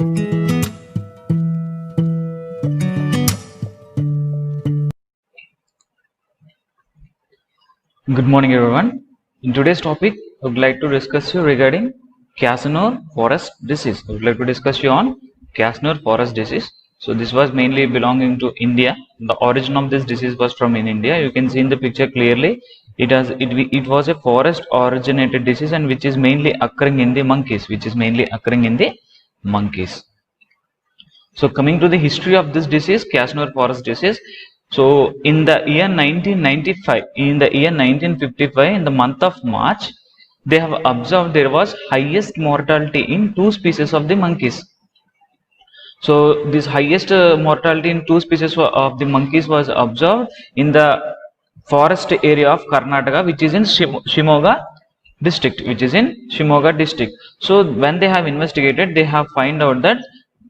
Good morning, everyone. In today's topic, I would like to discuss you regarding Casanova forest disease. I would like to discuss you on Casanova forest disease. So this was mainly belonging to India. The origin of this disease was from in India. You can see in the picture clearly. It was a forest originated disease and which is mainly occurring in the monkeys. So coming to the history of this disease, Casanova forest disease. So in the year 1995, in the year 1955, in the month of March, they have observed there was highest mortality in two species of the monkeys. So this highest mortality in two species of the monkeys was observed in the forest area of Karnataka, which is in Shimoga district, So when they have investigated, they have find out that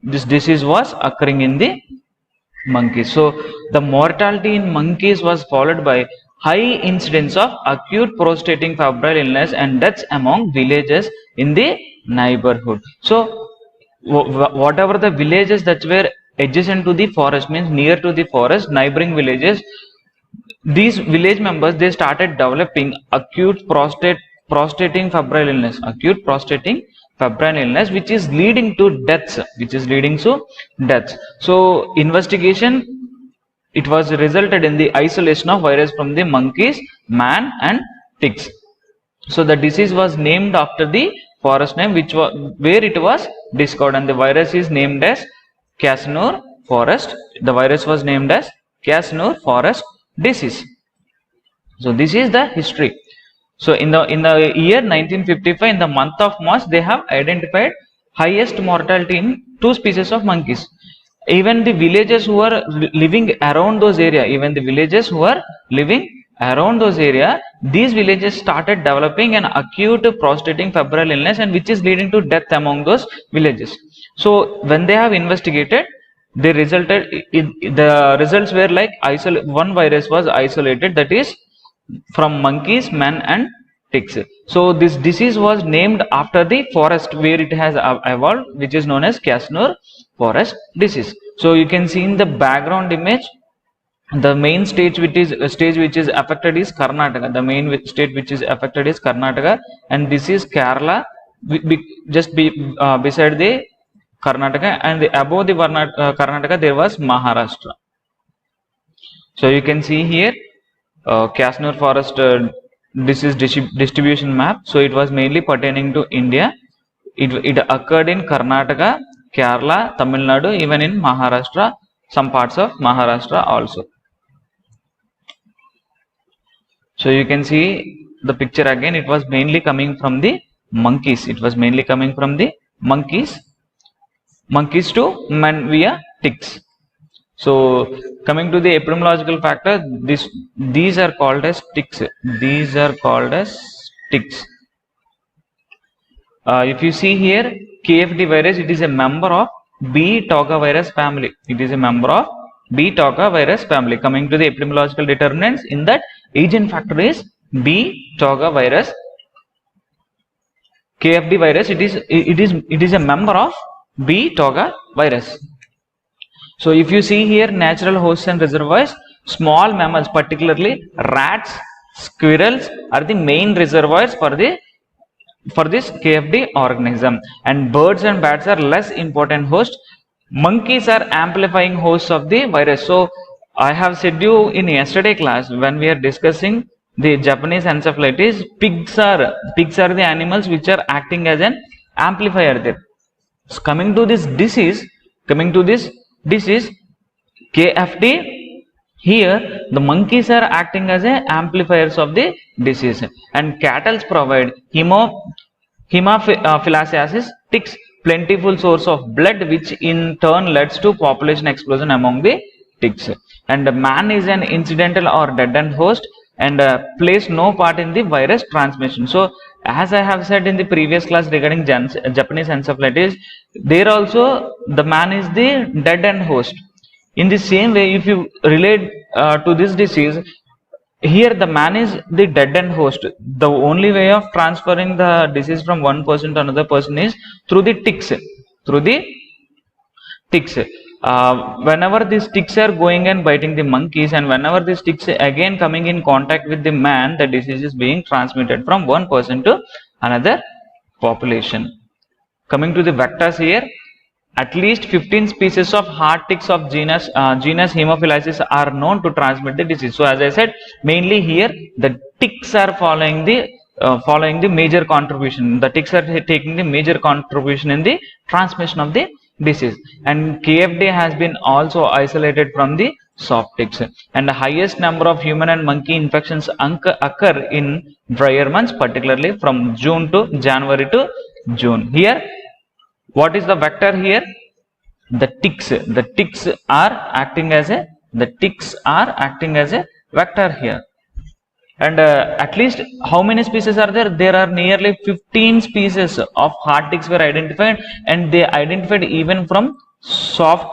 this disease was occurring in the monkeys. So the mortality in monkeys was followed by high incidence of acute prostrating febrile illness and deaths among villages in the neighborhood. So whatever the villages that were adjacent to the forest, means near to the forest, neighboring villages, these village members, they started developing acute prostrating febrile illness, which is leading to deaths, So investigation, it was resulted in the isolation of virus from the monkeys, man and ticks. So the disease was named after the forest name where it was discovered, and the virus is named as Casanova forest. The virus was named as Casanova forest disease. So this is the history. So in the year 1955, in the month of March, they have identified highest mortality in two species of monkeys. Even the villagers who are living around those area, these villages started developing an acute prostrating febrile illness, and which is leading to death among those villages. So when they have investigated, the results were like one virus was isolated, that is from monkeys, man and ticks. So this disease was named after the forest where it has evolved, which is known as Casanova forest disease. So you can see in the background image, the main state which is affected is Karnataka. And this is Kerala, beside the Karnataka, and above the Karnataka there was Maharashtra. So you can see here Casanova forest disease distribution map. So it was mainly pertaining to India. It occurred in Karnataka, Kerala, Tamil Nadu, even in Maharashtra, some parts of Maharashtra also. So you can see the picture again. It was mainly coming from the monkeys. Monkeys to man via ticks. So coming to the epidemiological factor, these are called as ticks. If you see here, KFD virus, it is a member of B toga virus family. Coming to the epidemiological determinants, in that agent factor is B toga virus. KFD virus, it is a member of B toga virus. So if you see here, natural hosts and reservoirs, small mammals, particularly rats, squirrels, are the main reservoirs for this KFD organism, and birds and bats are less important hosts. Monkeys are amplifying hosts of the virus. So I have said you in yesterday class when we are discussing the Japanese encephalitis, pigs are the animals which are acting as an amplifier there. So coming to this disease, KFD, here the monkeys are acting as amplifiers of the disease, and cattle provide hemophilasiasis, ticks, plentiful source of blood, which in turn leads to population explosion among the ticks. And man is an incidental or dead-end host and plays no part in the virus transmission. So as I have said in the previous class regarding Japanese encephalitis, there also the man is the dead-end host. In the same way, if you relate to this disease, here the man is the dead-end host. The only way of transferring the disease from one person to another person is through the ticks, through the ticks. Whenever these ticks are going and biting the monkeys, and whenever these ticks again coming in contact with the man, the disease is being transmitted from one person to another population. Coming to the vectors here, at least 15 species of hard ticks of genus Haemophilus are known to transmit the disease. So as I said, mainly here the ticks are following the major contribution. The ticks are taking the major contribution in the transmission of the disease. And KFD has been also isolated from the soft ticks. And the highest number of human and monkey infections occur in drier months, particularly from June to January to June. Here, what is the vector here? The ticks. The ticks are acting as a vector here. And at least how many species are there? There are nearly 15 species of hard ticks were identified, and they identified even from soft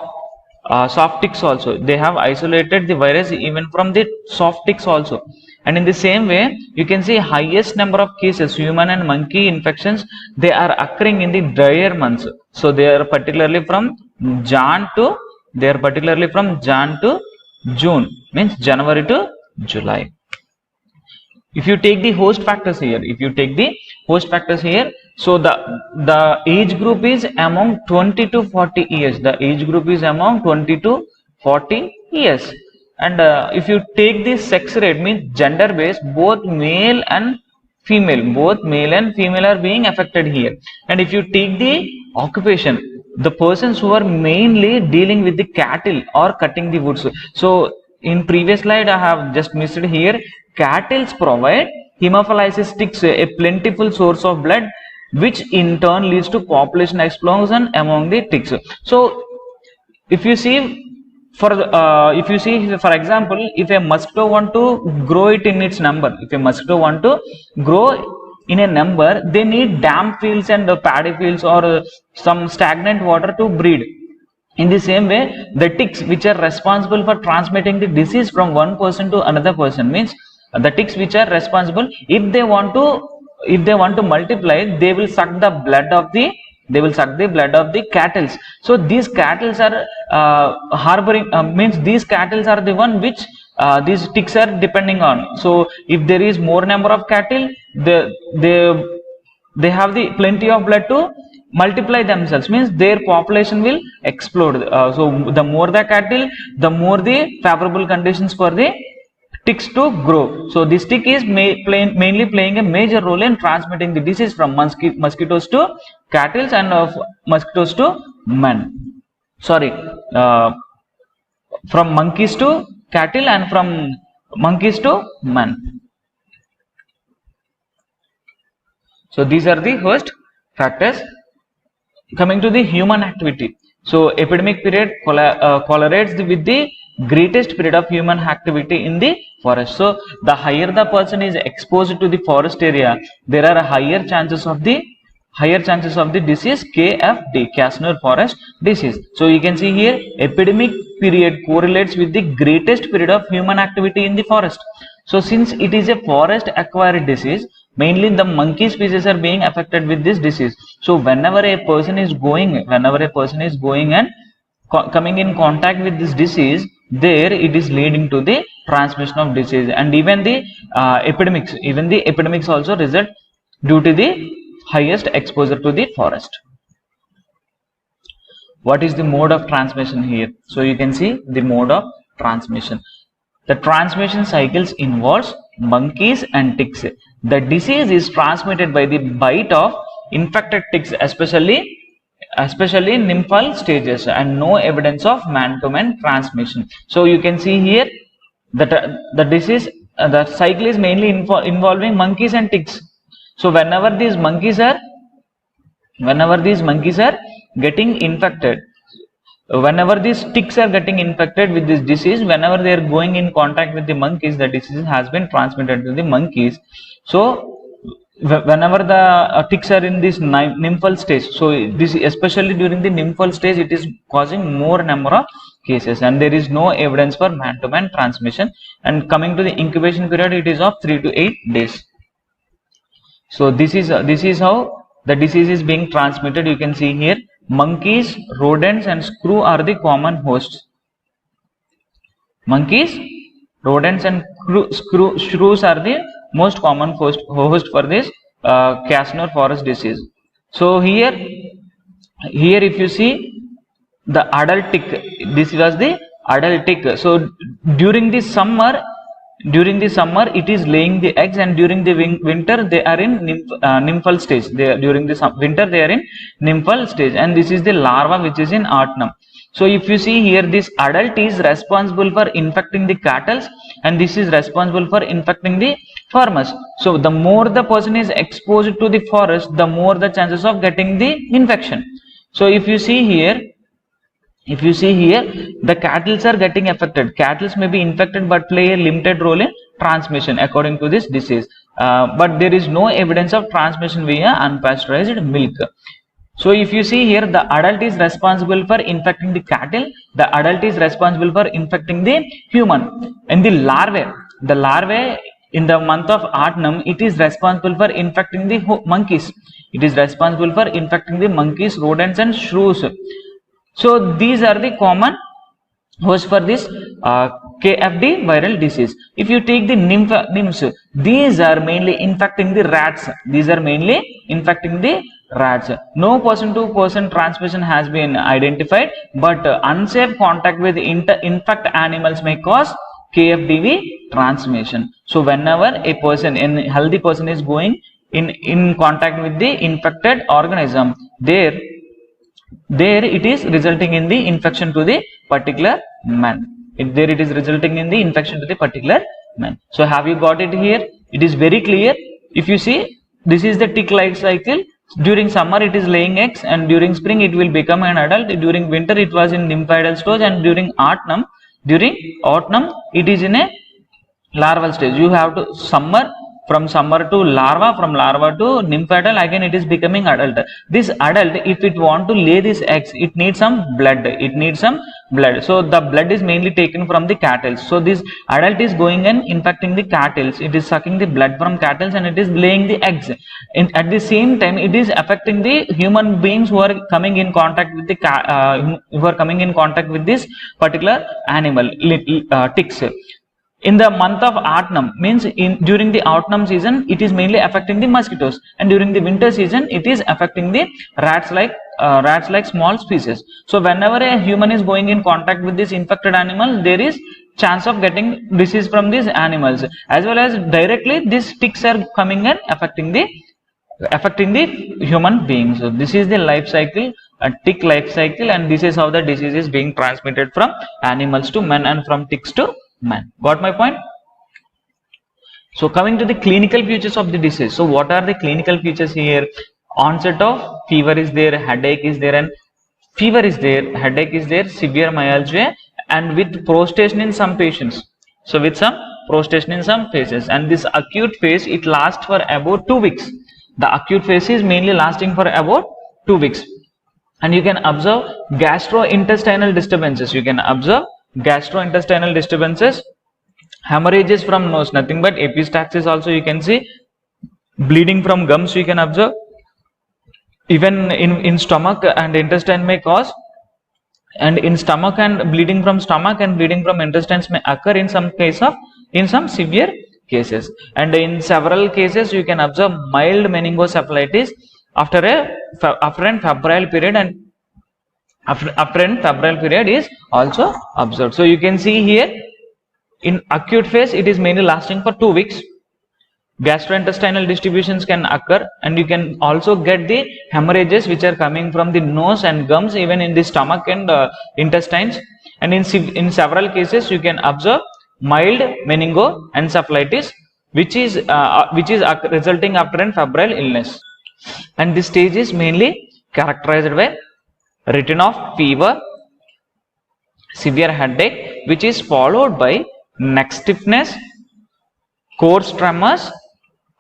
ticks also. They have isolated the virus even from the soft ticks also. And in the same way, you can see highest number of cases, human and monkey infections, they are occurring in the drier months. So they are particularly from Jan to June, means January to July. If you take the host factors here, so the age group is among 20 to 40 years. The age group is among 20 to 40 years. And if you take the sex rate, means gender based, both male and female are being affected here. And if you take the occupation, the persons who are mainly dealing with the cattle or cutting the woods. So in previous slide I have just missed here, cattle provide Haemophilus ticks a plentiful source of blood, which in turn leads to population explosion among the ticks. So if you see, for example, if a mosquito want to grow it in its number, in a number, they need damp fields and paddy fields or some stagnant water to breed. In the same way, the ticks which are responsible for transmitting the disease from one person to another person, means the ticks which are responsible, if they want to multiply, they will suck the blood of the cattle. So these cattle are harboring, means these cattle are the one which these ticks are depending on. So if there is more number of cattle, they have the plenty of blood to multiply themselves, means their population will explode. So the more the cattle, the more the favorable conditions for the ticks to grow. So this tick is mainly playing a major role in transmitting the disease from mosquitoes to cattle and mosquitoes to men. From monkeys to cattle and from monkeys to men. So these are the host factors. Coming to the human activity. So epidemic period correlates with the greatest period of human activity in the forest. So the higher the person is exposed to the forest area, there are higher chances of the disease KFD, Cashmere forest disease. So you can see here, epidemic period correlates with the greatest period of human activity in the forest. So since it is a forest acquired disease, mainly the monkey species are being affected with this disease. So whenever a person is going and coming in contact with this disease, there it is leading to the transmission of disease. And even the epidemics also result due to the highest exposure to the forest. What is the mode of transmission here? So you can see the mode of transmission. The transmission cycles involves monkeys and ticks. The disease is transmitted by the bite of infected ticks, especially in nymphal stages, and no evidence of man-to-man transmission. So you can see here that the disease, the cycle is mainly involving monkeys and ticks. So whenever these monkeys are getting infected, whenever these ticks are getting infected with this disease, whenever they are going in contact with the monkeys, the disease has been transmitted to the monkeys. So whenever the ticks are in this nymphal stage, so this especially during the nymphal stage, it is causing more number of cases, and there is no evidence for man-to-man transmission. And coming to the incubation period, it is of 3 to 8 days. So this is how the disease is being transmitted. You can see here monkeys, rodents and shrew are the common hosts. Monkeys, rodents and shrews are the most common host for this Castnor forest disease. So here if you see the adult tick, this was the adult tick. So during the summer it is laying the eggs, and during the winter they are in nymphal stage. During the winter they are in nymphal stage, and this is the larva which is in autumn. So if you see here, this adult is responsible for infecting the cattle, and this is responsible for infecting the farmers. So the more the person is exposed to the forest, the more the chances of getting the infection. So if you see here, the cattle are getting affected. Cattle may be infected but play a limited role in transmission according to this disease. But there is no evidence of transmission via unpasteurized milk. So if you see here, the adult is responsible for infecting the cattle, the adult is responsible for infecting the human. And the larvae in the month of autumn, it is responsible for infecting the monkeys. It is responsible for infecting the monkeys, rodents and shrews. So these are the common hosts for this KFD viral disease. If you take the nymphs, these are mainly infecting the rats. No person-to-person transmission has been identified, but unsafe contact with infect animals may cause KFDV transmission. So whenever a healthy person is going in contact with the infected organism, there it is resulting in the infection to the particular man. It is resulting in the infection to the particular man. So have you got it here? It is very clear. If you see, this is the tick life cycle. During summer it is laying eggs, and during spring it will become an adult. During winter it was in nymphidal stage, and during autumn it is in a larval stage. You have to from summer to larva, from larva to nymphidal, again it is becoming adult. This adult, if it want to lay these eggs, it needs some blood. So the blood is mainly taken from the cattle. So this adult is going and infecting the cattle. It is sucking the blood from cattle and it is laying the eggs. At the same time, it is affecting the human beings who are coming in contact with this particular animal, ticks. In the month of autumn, means during the autumn season, it is mainly affecting the mosquitoes, and during the winter season it is affecting the rats like small species. So whenever a human is going in contact with this infected animal, there is chance of getting disease from these animals, as well as directly these ticks are coming and affecting the human beings. So this is the life cycle, a tick life cycle, and this is how the disease is being transmitted from animals to man and from ticks to man. Got my point? So coming to the clinical features of the disease. So what are the clinical features here? Onset of fever is there, headache is there, and fever is there, headache is there, severe myalgia, and with prostration in some patients. So with some prostration in some phases, and this acute phase, it lasts for about 2 weeks. The acute phase is mainly lasting for about 2 weeks, and you can observe gastrointestinal disturbances. Hemorrhages from nose, nothing but epistaxis. Also you can see bleeding from gums, you can observe. Even in stomach and intestine may cause, and in stomach and bleeding from stomach and bleeding from intestines may occur in some severe cases. And in several cases you can observe mild meningoencephalitis after an febrile period, and after an febrile period is also observed. So you can see here, in acute phase it is mainly lasting for 2 weeks. Gastrointestinal distributions can occur, and you can also get the hemorrhages which are coming from the nose and gums, even in the stomach and intestines. And in several cases you can observe mild meningoencephalitis, which is resulting after an febrile illness. And this stage is mainly characterized by return of fever, severe headache, which is followed by neck stiffness, coarse tremors,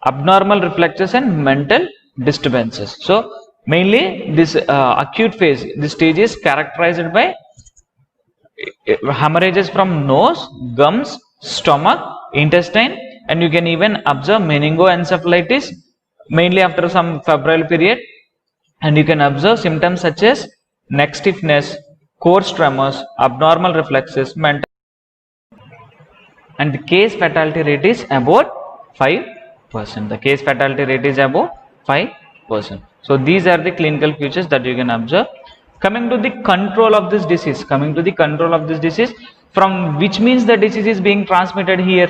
abnormal reflexes, and mental disturbances. So mainly this acute phase, this stage is characterized by hemorrhages from nose, gums, stomach, intestine, and you can even observe meningoencephalitis mainly after some febrile period. And you can observe symptoms such as neck stiffness, coarse tremors, abnormal reflexes, mental, and the case fatality rate is about 5%. The case fatality rate is about 5%. So these are the clinical features that you can observe. Coming to the control of this disease, from which means the disease is being transmitted here,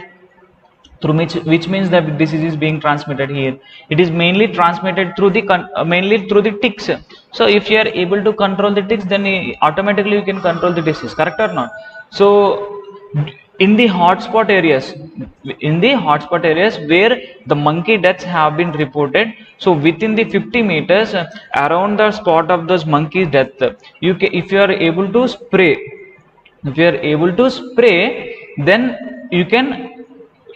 through which means the disease is being transmitted here. It is mainly transmitted through the ticks. So if you are able to control the ticks, then automatically you can control the disease, correct or not? So in the hotspot areas, where the monkey deaths have been reported, so within the 50 meters around the spot of those monkey death, if you are able to spray, then you can,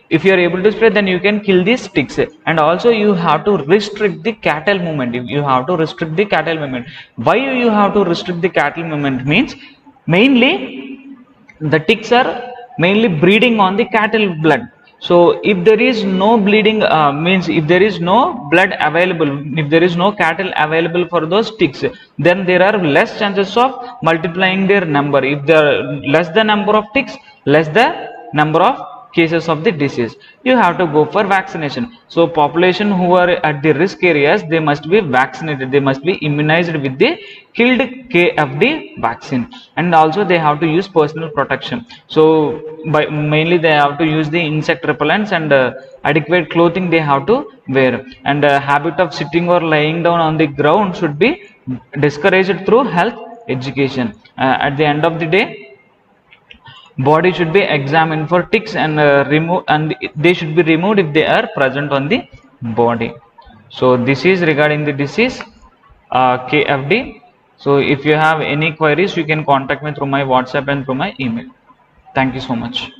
if you are able to spray, then you can kill these ticks. And also you have to restrict the cattle movement. Why you have to restrict the cattle movement means, mainly the ticks are mainly breeding on the cattle blood. So if there is no bleeding, means if there is no blood available, if there is no cattle available for those ticks, then there are less chances of multiplying their number. If there are less the number of ticks, less the number of cases of the disease, you have to go for vaccination. So population who are at the risk areas, they must be vaccinated, they must be immunized with the killed KFD vaccine, and also they have to use personal protection. So mainly they have to use the insect repellents, and adequate clothing they have to wear, and habit of sitting or lying down on the ground should be discouraged through health education. At the end of the day, body should be examined for ticks, and they should be removed if they are present on the body. So this is regarding the disease KFD. So if you have any queries, you can contact me through my WhatsApp and through my email. Thank you so much.